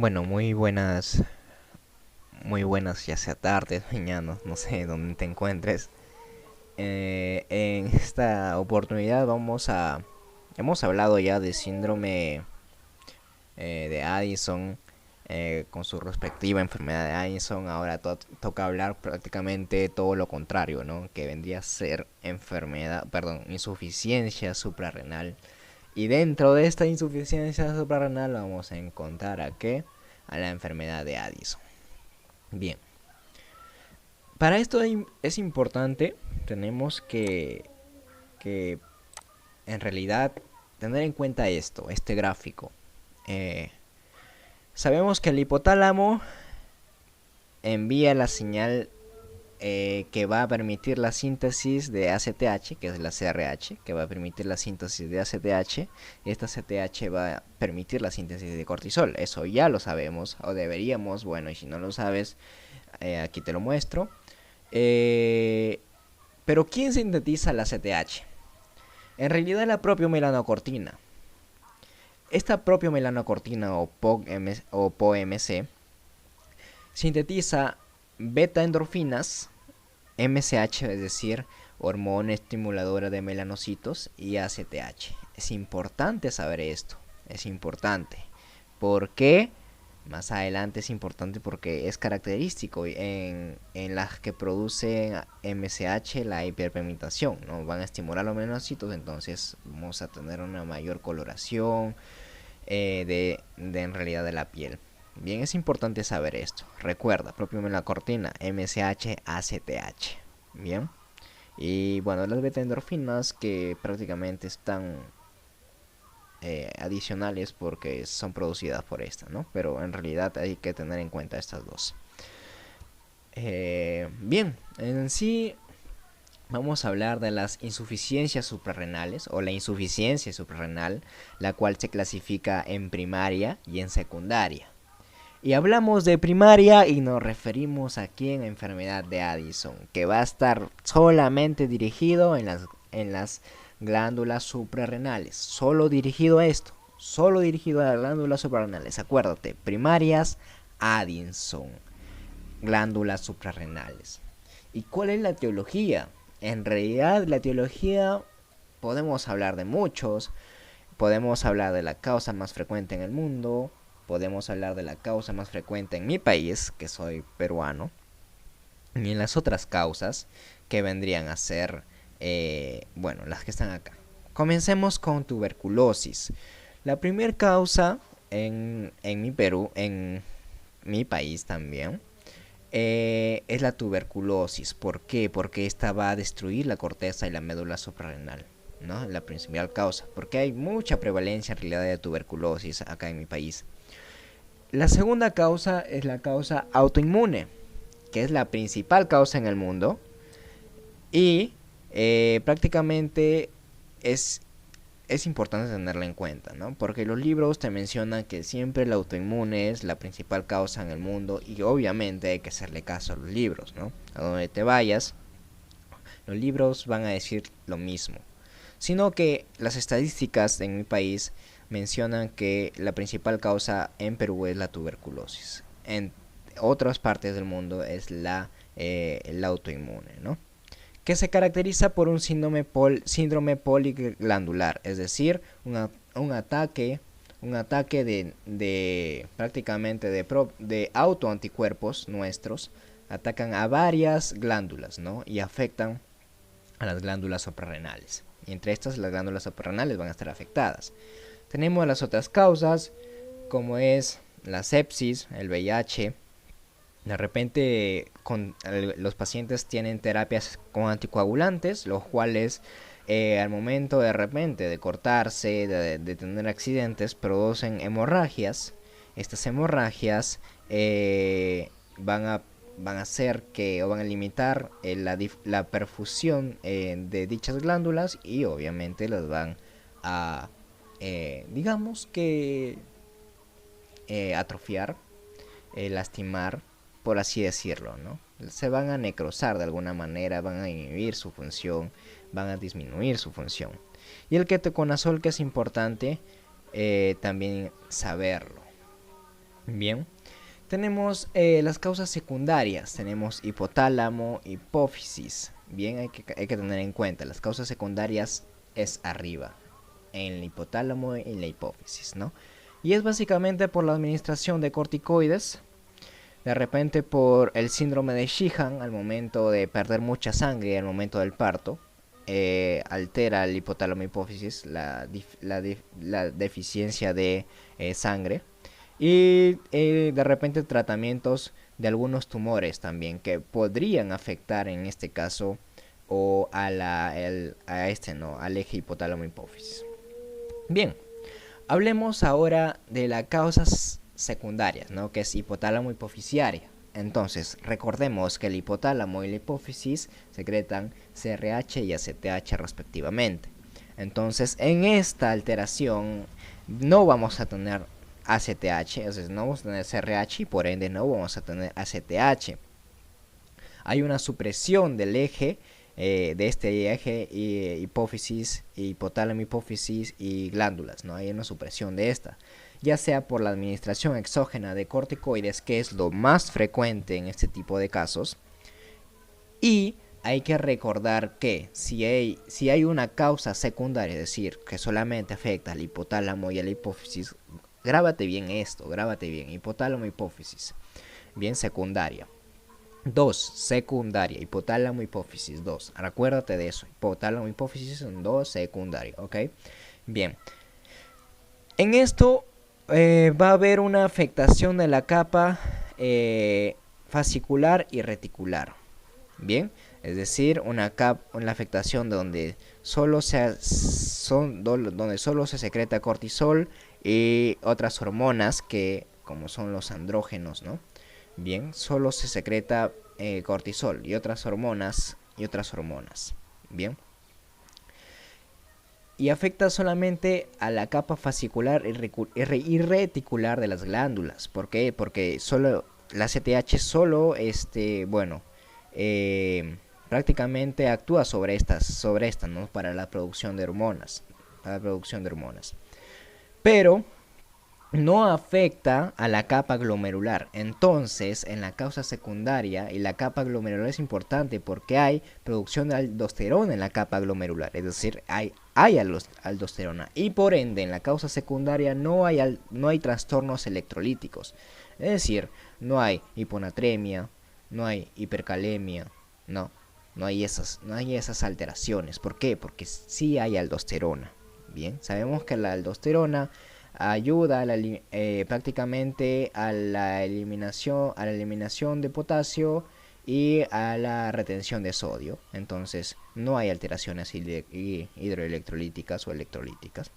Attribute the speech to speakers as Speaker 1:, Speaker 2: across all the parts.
Speaker 1: Bueno, muy buenas, ya sea tardes, mañanas, no sé dónde te encuentres. En esta oportunidad hemos hablado ya de síndrome de Addison, con su respectiva enfermedad de Addison. Ahora toca hablar prácticamente todo lo contrario, ¿no? Que vendría a ser insuficiencia suprarrenal. Y dentro de esta insuficiencia suprarrenal vamos a encontrar a la enfermedad de Addison. Bien, para esto es importante, tenemos que en realidad tener en cuenta este gráfico. Eh, Sabemos que el hipotálamo envía la señal que va a permitir la síntesis de ACTH, que es la CRH, que va a permitir la síntesis de ACTH. Y esta ACTH va a permitir la síntesis de cortisol. Eso ya lo sabemos, o deberíamos. Bueno, y si no lo sabes, aquí te lo muestro. Pero ¿quién sintetiza la CTH? En realidad la propia melanocortina. Esta propia melanocortina o POMC sintetiza beta endorfinas, MSH, es decir, hormona estimuladora de melanocitos, y ACTH. Es importante saber esto, es importante. ¿Por qué? Más adelante es importante porque es característico en las que producen MSH la hiperpigmentación, ¿no? Van a estimular los melanocitos, entonces vamos a tener una mayor coloración de en realidad de la piel. Bien, es importante saber esto. Recuerda, propio melacortina, MSH, ACTH. Bien. Y bueno, las beta-endorfinas que prácticamente están adicionales porque son producidas por esta, ¿no? Pero en realidad hay que tener en cuenta estas dos. Bien, en sí vamos a hablar de las insuficiencias suprarrenales o la insuficiencia suprarrenal, la cual se clasifica en primaria y en secundaria. Y hablamos de primaria y nos referimos aquí en la enfermedad de Addison, que va a estar solamente dirigido en las glándulas suprarrenales. Solo dirigido a esto. Solo dirigido a las glándulas suprarrenales. Acuérdate, primarias, Addison. Glándulas suprarrenales. ¿Y cuál es la etiología? En realidad la etiología podemos hablar de muchos. Podemos hablar de la causa más frecuente en el mundo. Podemos hablar de la causa más frecuente en mi país, que soy peruano. Y en las otras causas que vendrían a ser, bueno, las que están acá. Comencemos con tuberculosis. La primera causa en mi Perú, en mi país también, es la tuberculosis. ¿Por qué? Porque esta va a destruir la corteza y la médula suprarrenal, ¿no? La principal causa. Porque hay mucha prevalencia en realidad de tuberculosis acá en mi país. La segunda causa es la causa autoinmune, que es la principal causa en el mundo. Y prácticamente es, es importante tenerla en cuenta, ¿no? Porque los libros te mencionan que siempre el autoinmune es la principal causa en el mundo. Y obviamente hay que hacerle caso a los libros, ¿no? A donde te vayas, los libros van a decir lo mismo. Sino que las estadísticas en mi país mencionan que la principal causa en Perú es la tuberculosis. En otras partes del mundo es el autoinmune, ¿no? Que se caracteriza por un síndrome poliglandular, es decir, un ataque de prácticamente de autoanticuerpos nuestros, atacan a varias glándulas, ¿no? Y afectan a las glándulas suprarrenales. Y entre estas, las glándulas suprarrenales van a estar afectadas. Tenemos las otras causas, como es la sepsis, el VIH. De repente los pacientes tienen terapias con anticoagulantes, los cuales al momento de repente de cortarse, de tener accidentes, producen hemorragias. Estas hemorragias van a hacer que o van a limitar la perfusión de dichas glándulas y obviamente las van a, digamos que, atrofiar, lastimar, por así decirlo, ¿no? Se van a necrosar de alguna manera, van a inhibir su función, van a disminuir su función. Y el ketoconazol, que es importante también saberlo. Bien. Tenemos las causas secundarias, tenemos hipotálamo, hipófisis. Bien, hay que tener en cuenta, las causas secundarias es arriba, en el hipotálamo y en la hipófisis, ¿no? Y es básicamente por la administración de corticoides, de repente por el síndrome de Sheehan al momento de perder mucha sangre al momento del parto, altera el hipotálamo hipófisis, la deficiencia de sangre. Y de repente tratamientos de algunos tumores también que podrían afectar en este caso o ¿no? Al eje hipotálamo hipófisis. Bien, hablemos ahora de las causas secundarias, ¿no? Que es hipotálamo hipofisiaria. Entonces, recordemos que el hipotálamo y la hipófisis secretan CRH y ACTH respectivamente. Entonces, en esta alteración no vamos a tener ACTH, entonces no vamos a tener CRH y por ende no vamos a tener ACTH. Hay una supresión del eje, de este eje hipófisis, hipotálamo hipófisis y glándulas, ¿no? Hay una supresión de esta, ya sea por la administración exógena de corticoides, que es lo más frecuente en este tipo de casos, y hay que recordar que si hay una causa secundaria, es decir, que solamente afecta al hipotálamo y a la hipófisis, grábate bien esto, grábate bien, hipotálamo hipófisis, bien secundaria. 2, secundaria, hipotálamo hipófisis 2, acuérdate de eso, hipotálamo hipófisis son 2, secundaria, ok. Bien, en esto va a haber una afectación de la capa fascicular y reticular. Bien, es decir, una afectación donde solo se secreta cortisol y otras hormonas que, como son los andrógenos, ¿no? Bien, solo se secreta cortisol y otras hormonas Bien. Y afecta solamente a la capa fascicular y reticular de las glándulas. ¿Por qué? Porque solo la CTH solo prácticamente actúa sobre estas, ¿no? Para la producción de hormonas. Pero no afecta a la capa glomerular. Entonces, en la causa secundaria, y la capa glomerular es importante porque hay producción de aldosterona en la capa glomerular, es decir, hay aldosterona, y por ende en la causa secundaria no hay trastornos electrolíticos, es decir, no hay hiponatremia, no hay hipercalemia, no hay esas alteraciones. ¿Por qué? Porque sí hay aldosterona. Bien, sabemos que la aldosterona ayuda prácticamente a la eliminación de potasio y a la retención de sodio. Entonces no hay alteraciones hidroelectrolíticas o electrolíticas.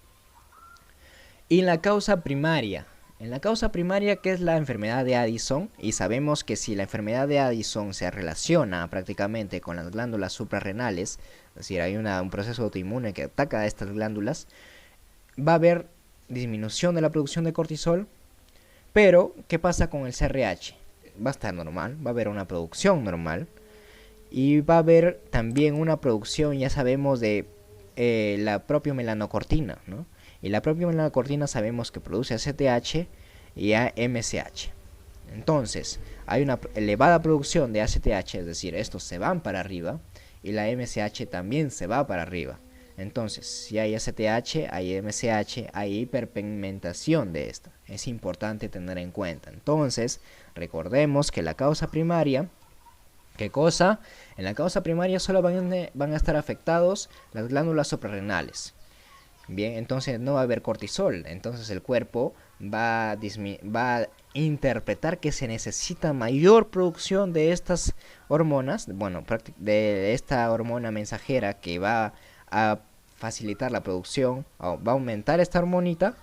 Speaker 1: Y en la causa primaria, que es la enfermedad de Addison, y sabemos que si la enfermedad de Addison se relaciona prácticamente con las glándulas suprarrenales, es decir, hay un proceso autoinmune que ataca a estas glándulas, va a haber disminución de la producción de cortisol. Pero, ¿qué pasa con el CRH? Va a estar normal, va a haber una producción normal, y va a haber también una producción, ya sabemos, de la propia melanocortina, ¿no? Y la propia melanocortina sabemos que produce ACTH y MSH. Entonces, hay una elevada producción de ACTH, es decir, estos se van para arriba, y la MSH también se va para arriba. Entonces, si hay ACTH, hay MSH, hay hiperpigmentación de esta. Es importante tener en cuenta. Entonces, recordemos que la causa primaria, ¿qué cosa? En la causa primaria solo van a estar afectados las glándulas suprarrenales. Bien, entonces no va a haber cortisol. Entonces el cuerpo va a interpretar que se necesita mayor producción de estas hormonas, bueno, de esta hormona mensajera que va a facilitar la producción, va a aumentar esta hormonita,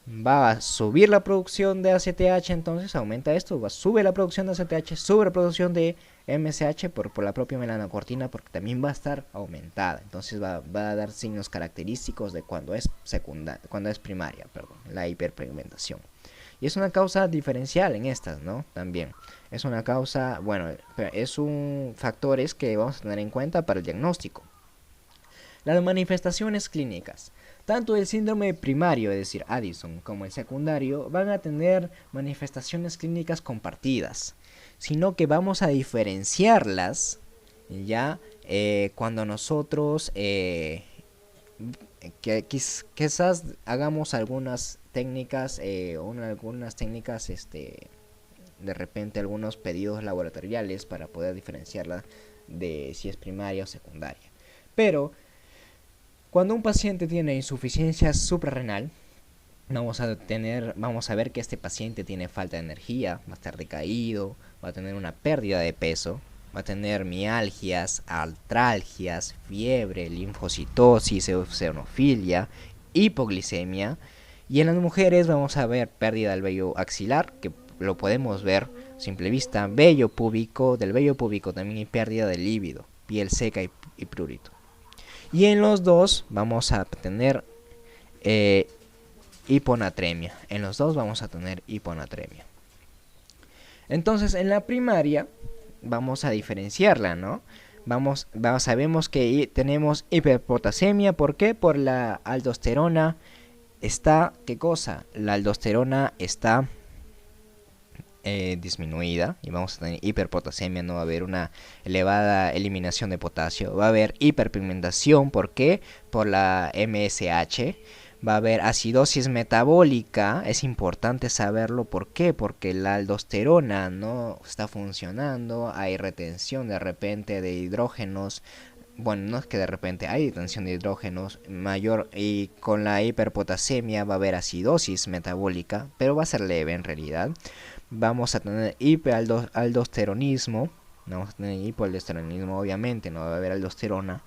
Speaker 1: va a subir la producción de ACTH, entonces aumenta esto, sube la producción de ACTH, sube la producción de MSH por la propia melanocortina, porque también va a estar aumentada. Entonces va a dar signos característicos de cuando es primaria, la hiperpigmentación. Y es una causa diferencial en estas, ¿no? También es una causa, es un factores que vamos a tener en cuenta para el diagnóstico. Las manifestaciones clínicas. Tanto el síndrome primario, es decir, Addison, como el secundario, van a tener manifestaciones clínicas compartidas, sino que vamos a diferenciarlas ya cuando nosotros quizás hagamos algunas técnicas, algunas técnicas, de repente algunos pedidos laboratoriales para poder diferenciarla de si es primaria o secundaria. Pero cuando un paciente tiene insuficiencia suprarrenal, vamos a ver que este paciente tiene falta de energía, va a estar decaído, va a tener una pérdida de peso, va a tener mialgias, artralgias, fiebre, linfocitosis, eosinofilia, hipoglicemia. Y en las mujeres vamos a ver pérdida del vello axilar, que lo podemos ver a simple vista, vello púbico, del vello púbico también hay pérdida de líbido, piel seca y prurito. Y en los dos vamos a tener hiponatremia. En los dos vamos a tener hiponatremia. Entonces, en la primaria vamos a diferenciarla, ¿no? Sabemos que tenemos hiperpotasemia. ¿Por qué? Por la aldosterona está, ¿qué cosa? La aldosterona está disminuida y vamos a tener hiperpotasemia, no va a haber una elevada eliminación de potasio, va a haber hiperpigmentación. ¿Por qué? Por la MSH. Va a haber acidosis metabólica, es importante saberlo. ¿Por qué? Porque la aldosterona no está funcionando, hay retención de repente de hidrógenos. Bueno, no es que de repente hay retención de hidrógenos mayor, y con la hiperpotasemia va a haber acidosis metabólica, pero va a ser leve en realidad. Vamos a tener hiperaldosteronismo, vamos a tener hipoaldosteronismo, obviamente no va a haber aldosterona.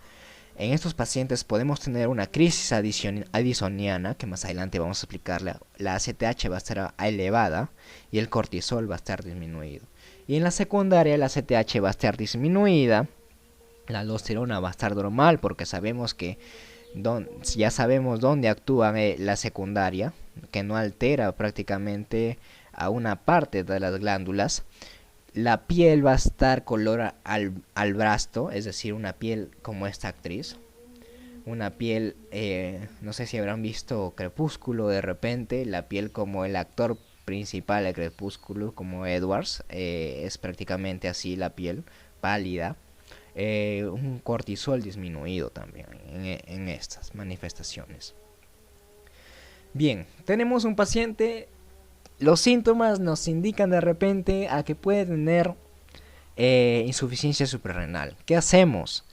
Speaker 1: En estos pacientes podemos tener una crisis addisoniana, que más adelante vamos a explicarla. La ACTH va a estar elevada y el cortisol va a estar disminuido. Y en la secundaria la ACTH va a estar disminuida, la aldosterona va a estar normal, porque sabemos que ya sabemos dónde actúa la secundaria, que no altera prácticamente a una parte de las glándulas. La piel va a estar color al brasto, es decir, una piel como esta actriz. Una piel, no sé si habrán visto Crepúsculo de repente, la piel como el actor principal de Crepúsculo, como Edwards, es prácticamente así la piel, pálida. Un cortisol disminuido también en estas manifestaciones. Bien, tenemos un paciente. Los síntomas nos indican de repente a que puede tener insuficiencia suprarrenal. ¿Qué hacemos?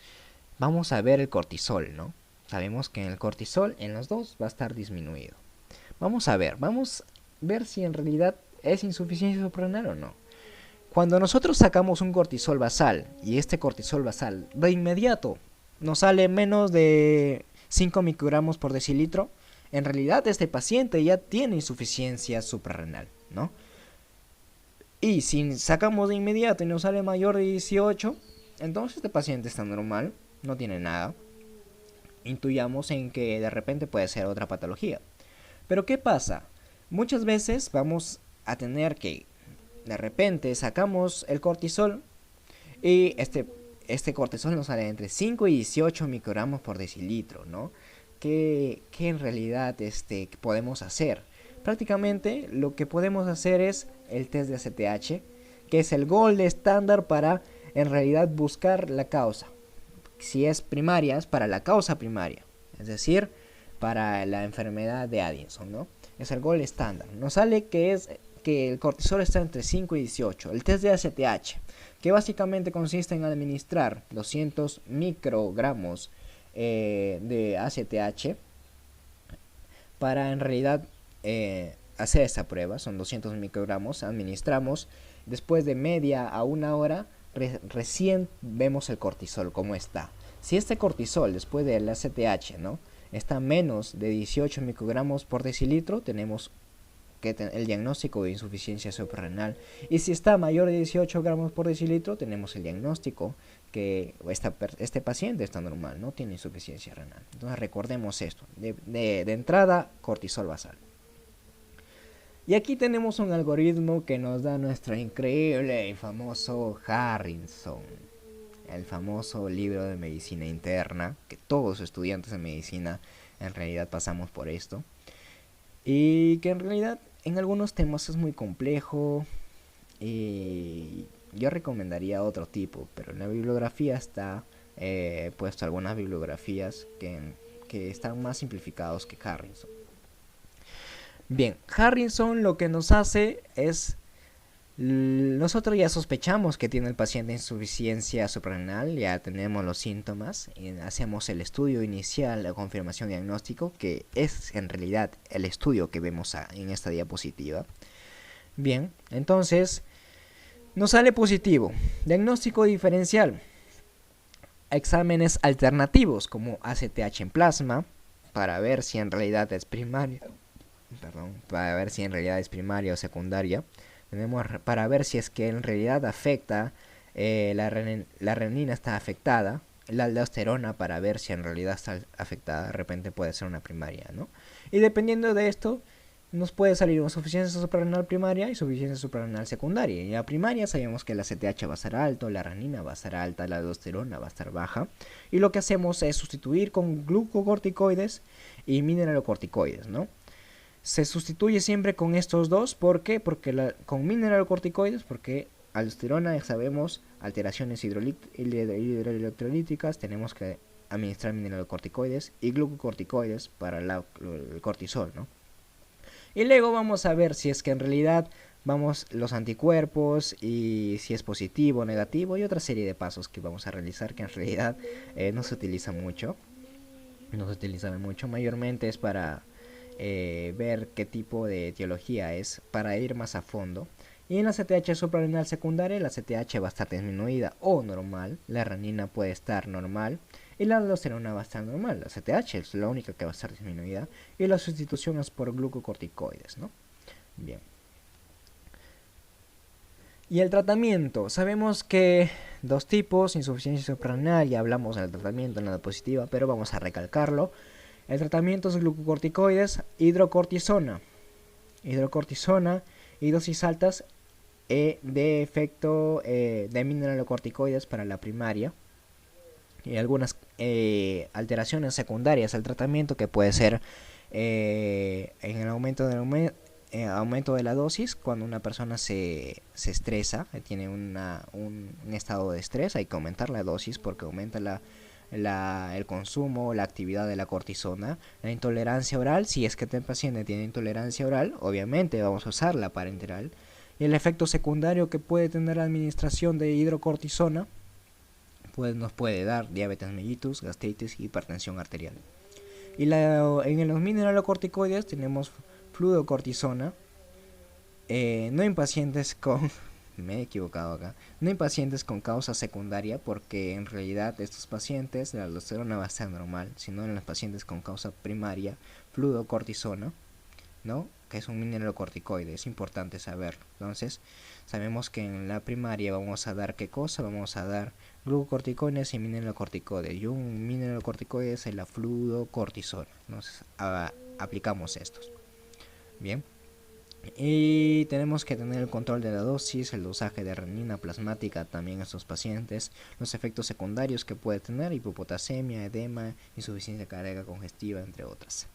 Speaker 1: Vamos a ver el cortisol, ¿no? Sabemos que el cortisol en los dos va a estar disminuido. Vamos a ver si en realidad es insuficiencia suprarrenal o no. Cuando nosotros sacamos un cortisol basal, y este cortisol basal de inmediato nos sale menos de 5 microgramos por decilitro, en realidad este paciente ya tiene insuficiencia suprarrenal, ¿no? Y si sacamos de inmediato y nos sale mayor de 18, entonces este paciente está normal, no tiene nada. Intuyamos en que de repente puede ser otra patología. Pero ¿qué pasa? Muchas veces vamos a tener que de repente sacamos el cortisol y este cortisol nos sale entre 5 y 18 microgramos por decilitro, ¿no? ¿Qué en realidad podemos hacer? Prácticamente lo que podemos hacer es el test de ACTH, que es el gold estándar para en realidad buscar la causa. Si es primaria, es para la causa primaria, es decir, para la enfermedad de Addison, ¿no? Es el gold estándar. Nos sale que el cortisol está entre 5 y 18. El test de ACTH, que básicamente consiste en administrar 200 microgramos de ACTH para en realidad hacer esta prueba. Son 200 microgramos, administramos, después de media a una hora recién vemos el cortisol cómo está. Si este cortisol después del ACTH, ¿no?, está menos de 18 microgramos por decilitro, tenemos el diagnóstico de insuficiencia suprarrenal. Y si está mayor de 18 gramos por decilitro, tenemos el diagnóstico que este paciente está normal, no tiene insuficiencia renal. Entonces recordemos esto, de entrada, cortisol basal. Y aquí tenemos un algoritmo que nos da nuestro increíble y famoso Harrison, el famoso libro de medicina interna que todos los estudiantes de medicina en realidad pasamos por esto. Y que en realidad en algunos temas es muy complejo. Y yo recomendaría otro tipo, pero en la bibliografía está puesto algunas bibliografías que están más simplificados que Harrison. Bien, Harrison lo que nos hace es, nosotros ya sospechamos que tiene el paciente insuficiencia suprarrenal, ya tenemos los síntomas, y hacemos el estudio inicial, la confirmación diagnóstico, que es en realidad el estudio que vemos en esta diapositiva. Bien, entonces nos sale positivo. Diagnóstico diferencial. Exámenes alternativos como ACTH en plasma para ver si en realidad es primaria. Para ver si en realidad es primaria o secundaria. Tenemos para ver si es que en realidad afecta, la renina está afectada. La aldosterona para ver si en realidad está afectada. De repente puede ser una primaria, ¿no? Y dependiendo de esto, nos puede salir una insuficiencia suprarrenal primaria y insuficiencia suprarrenal secundaria. En la primaria sabemos que la CTH va a estar alto, la renina va a estar alta, la aldosterona va a estar baja. Y lo que hacemos es sustituir con glucocorticoides y mineralocorticoides, ¿no? Se sustituye siempre con estos dos. ¿Por qué? Porque con mineralocorticoides, porque aldosterona sabemos alteraciones hidroelectrolíticas, tenemos que administrar mineralocorticoides y glucocorticoides para el cortisol, ¿no? Y luego vamos a ver si es que en realidad vamos los anticuerpos y si es positivo o negativo y otra serie de pasos que vamos a realizar que en realidad no se utiliza mucho. No se utiliza mucho, mayormente es para ver qué tipo de etiología es, para ir más a fondo. Y en la CTH suprarrenal secundaria, la CTH va a estar disminuida o normal, la renina puede estar normal y la aldosterona va a estar normal. La CTH es la única que va a estar disminuida y la sustitución es por glucocorticoides, ¿no? Bien. Y el tratamiento, sabemos que dos tipos, insuficiencia suprarrenal, ya hablamos del tratamiento en la diapositiva, pero vamos a recalcarlo. El tratamiento es glucocorticoides, hidrocortisona y dosis altas de efecto de mineralocorticoides para la primaria y algunas alteraciones secundarias al tratamiento que puede ser en el aumento de la dosis cuando una persona se estresa, tiene un estado de estrés, hay que aumentar la dosis porque aumenta el consumo, la actividad de la cortisona. La intolerancia oral, si es que el paciente tiene intolerancia oral, obviamente vamos a usar la parenteral. Y el efecto secundario que puede tener la administración de hidrocortisona nos puede dar diabetes mellitus, gastritis y hipertensión arterial. Y en los mineralocorticoides tenemos fluocortisona, no en pacientes con me he equivocado acá, no en pacientes con causa secundaria, porque en realidad estos pacientes la aldosterona va a estar normal, sino en los pacientes con causa primaria, fluocortisona, ¿no? Que es un mineralocorticoide, es importante saberlo. Entonces, sabemos que en la primaria vamos a dar ¿qué cosa? Vamos a dar glucocorticoides y mineralocorticoides. Y un mineralocorticoide es la fluocortisona. Entonces, aplicamos estos. Bien. Y tenemos que tener el control de la dosis, el dosaje de renina plasmática también en estos pacientes, los efectos secundarios que puede tener, hipopotasemia, edema, insuficiencia cardíaca congestiva, entre otras.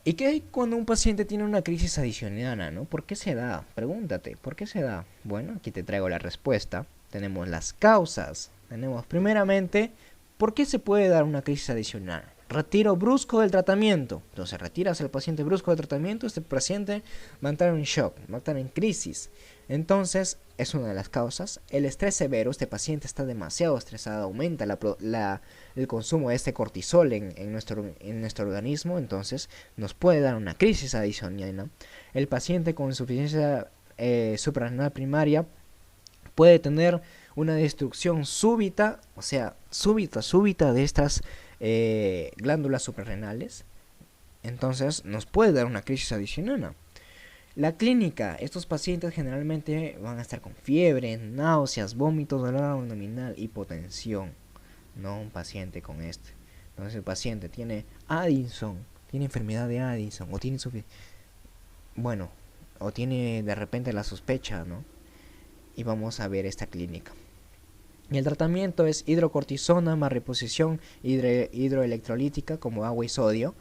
Speaker 1: ¿Y qué hay cuando un paciente tiene una crisis adicional, ¿no? ¿Por qué se da? Pregúntate, ¿por qué se da? Bueno, aquí te traigo la respuesta. Tenemos las causas. Tenemos primeramente, ¿por qué se puede dar una crisis adicional? Retiro brusco del tratamiento. Entonces retiras al paciente brusco del tratamiento, este paciente va a entrar en shock, va a entrar en crisis. Entonces es una de las causas. El estrés severo, este paciente está demasiado estresado, aumenta el consumo de este cortisol en nuestro organismo, entonces nos puede dar una crisis adicional, ¿no? El paciente con insuficiencia suprarrenal primaria puede tener una destrucción súbita, o sea, súbita de estas glándulas suprarrenales, entonces nos puede dar una crisis adicional. La clínica, estos pacientes generalmente van a estar con fiebre, náuseas, vómitos, dolor abdominal, hipotensión, no un paciente con este. Entonces el paciente tiene Addison, tiene enfermedad de Addison, o tiene o tiene de repente la sospecha, ¿no? Y vamos a ver esta clínica. Y el tratamiento es hidrocortisona más reposición hidroelectrolítica como agua y sodio.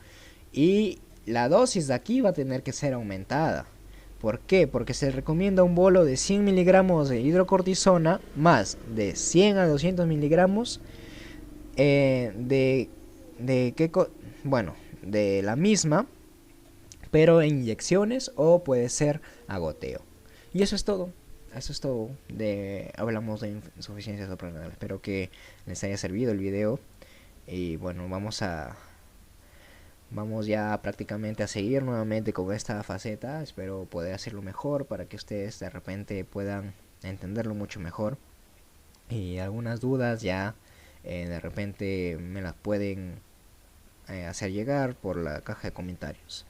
Speaker 1: Y la dosis de aquí va a tener que ser aumentada. ¿Por qué? Porque se recomienda un bolo de 100 miligramos de hidrocortisona más de 100 a 200 miligramos de, bueno, de la misma, pero en inyecciones o puede ser a goteo. Y eso es todo. Eso es todo. Hablamos de insuficiencia suprarrenal. Espero que les haya servido el video. Y bueno, vamos ya prácticamente a seguir nuevamente con esta faceta. Espero poder hacerlo mejor para que ustedes de repente puedan entenderlo mucho mejor. Y algunas dudas ya de repente me las pueden hacer llegar por la caja de comentarios.